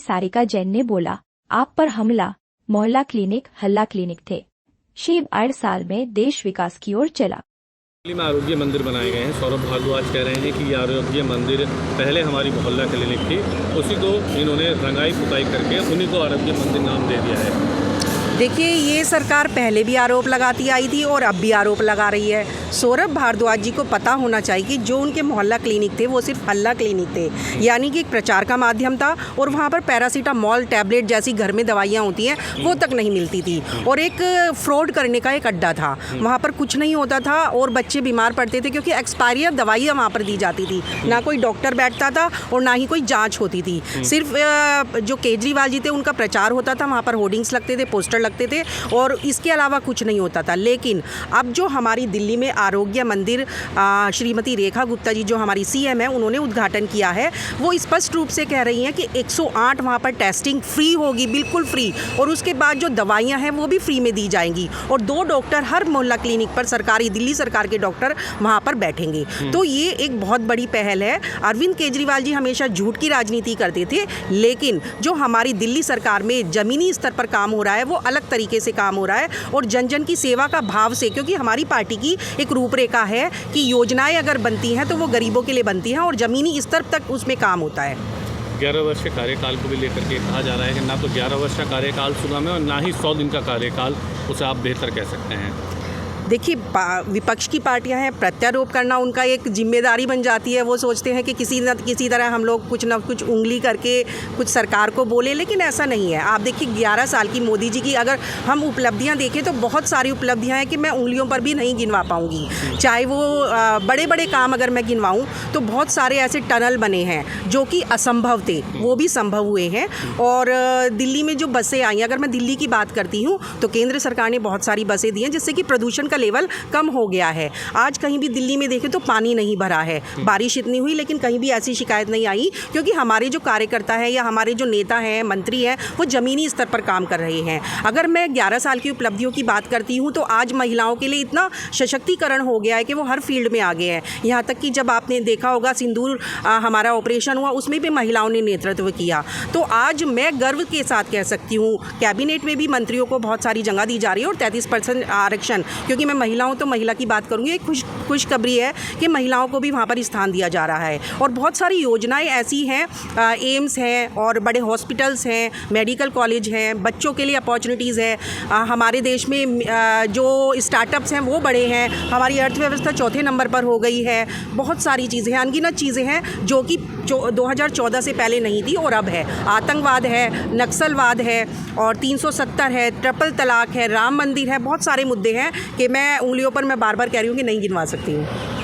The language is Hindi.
सारिका जैन ने बोला, आप पर हमला, मोहल्ला क्लिनिक हल्ला क्लिनिक थे। शिव 8 साल में देश विकास की ओर चला। दिल्ली में आरोग्य मंदिर बनाए गए हैं। सौरभ भारद्वाज कह रहे हैं कि ये आरोग्य मंदिर पहले हमारी मोहल्ला क्लिनिक थी, उसी को इन्होंने रंगाई पुताई करके उन्हीं को आरोग्य मंदिर नाम दे दिया है। देखिए, ये सरकार पहले भी आरोप लगाती आई थी और अब भी आरोप लगा रही है। सौरभ भारद्वाज जी को पता होना चाहिए कि जो उनके मोहल्ला क्लिनिक थे वो सिर्फ हल्ला क्लिनिक थे, यानी कि एक प्रचार का माध्यम था और वहाँ पर पैरासीटामॉल टैबलेट जैसी घर में दवाइयाँ होती हैं वो तक नहीं मिलती थी और एक फ्रॉड करने का एक अड्डा था। वहाँ पर कुछ नहीं होता था और बच्चे बीमार पड़ते थे क्योंकि एक्सपायरी दवाइयाँ वहाँ पर दी जाती थी। ना कोई डॉक्टर बैठता था और ना ही कोई जाँच होती थी। सिर्फ जो केजरीवाल जी थे उनका प्रचार होता था, वहाँ पर होर्डिंग्स लगते थे, पोस्टर लगते थे और इसके अलावा कुछ नहीं होता था। लेकिन अब जो हमारी दिल्ली में आरोग्य मंदिर श्रीमती रेखा गुप्ता जी जो हमारी सीएम है उन्होंने उद्घाटन किया है, वो स्पष्ट रूप से कह रही हैं कि 108 वहाँ पर टेस्टिंग फ्री होगी, बिल्कुल फ्री, और उसके बाद जो दवाइयाँ हैं वो भी फ्री में दी जाएंगी और 2 डॉक्टर हर मोहल्ला क्लिनिक पर सरकारी, दिल्ली सरकार के डॉक्टर वहाँ पर बैठेंगे। तो ये एक बहुत बड़ी पहल है। अरविंद केजरीवाल जी हमेशा झूठ की राजनीति करते थे, लेकिन जो हमारी दिल्ली सरकार में ज़मीनी स्तर पर काम हो रहा है वो अलग तरीके से काम हो रहा है और जन जन की सेवा का भाव से, क्योंकि हमारी पार्टी की एक रूपरेखा है कि योजनाएं अगर बनती हैं तो वो गरीबों के लिए बनती हैं और ज़मीनी स्तर तक उसमें काम होता है। 11 वर्ष के कार्यकाल को भी लेकर के कहा जा रहा है कि ना तो 11 वर्ष का कार्यकाल सुगम है और ना ही 100 दिन का कार्यकाल, उसे आप बेहतर कह सकते हैं। देखिए, विपक्ष की पार्टियां हैं, प्रत्यारोप करना उनका एक जिम्मेदारी बन जाती है। वो सोचते हैं कि किसी न किसी तरह हम लोग कुछ ना कुछ उंगली करके कुछ सरकार को बोले, लेकिन ऐसा नहीं है। आप देखिए 11 साल की मोदी जी की अगर हम उपलब्धियां देखें तो बहुत सारी उपलब्धियां हैं कि मैं उंगलियों पर भी नहीं गिनवा पाऊंगी। चाहे वो बड़े बड़े काम अगर मैं गिनवाऊँ तो बहुत सारे ऐसे टनल बने हैं जो कि असंभव थे, वो भी संभव हुए हैं। और दिल्ली में जो बसें आई, अगर मैं दिल्ली की बात करती हूँ तो केंद्र सरकार ने बहुत सारी बसें दी हैं जिससे कि प्रदूषण का लेवल कम हो गया है। आज कहीं भी दिल्ली में देखें तो पानी नहीं भरा है। बारिश इतनी हुई लेकिन कहीं भी ऐसी शिकायत नहीं आई, क्योंकि हमारे जो कार्यकर्ता हैं या हमारे जो नेता हैं, मंत्री हैं, वो ज़मीनी स्तर पर काम कर रहे हैं। अगर मैं 11 साल की उपलब्धियों की बात करती हूँ तो आज महिलाओं के लिए इतना सशक्तिकरण हो गया है कि वो हर फील्ड में आगे हैं। यहाँ तक कि जब आपने देखा होगा सिंदूर हमारा ऑपरेशन हुआ, उसमें भी महिलाओं ने नेतृत्व किया। तो आज मैं गर्व के साथ कह सकती हूँ, कैबिनेट में भी मंत्रियों को बहुत सारी जगह दी जा रही है और 33% आरक्षण, क्योंकि मैं महिलाओं तो महिला की बात करूँगी, एक खुशखबरी है कि महिलाओं को भी वहाँ पर स्थान दिया जा रहा है। और बहुत सारी योजनाएं ऐसी हैं, एम्स हैं और बड़े हॉस्पिटल्स हैं, मेडिकल कॉलेज हैं, बच्चों के लिए अपॉर्चुनिटीज़ है। हमारे देश में जो स्टार्टअप्स हैं वो बड़े हैं, हमारी अर्थव्यवस्था 4थे नंबर पर हो गई है। बहुत सारी चीज़ें हैं, अनगिनत चीज़ें हैं जो कि 2014 से पहले नहीं थी और अब है। आतंकवाद है, नक्सलवाद है और 370 है, ट्रिपल तलाक है, राम मंदिर है, बहुत सारे मुद्दे हैं कि मैं उंगलियों पर मैं बार बार कह रही हूँ कि नहीं गिनवा सकती हूँ।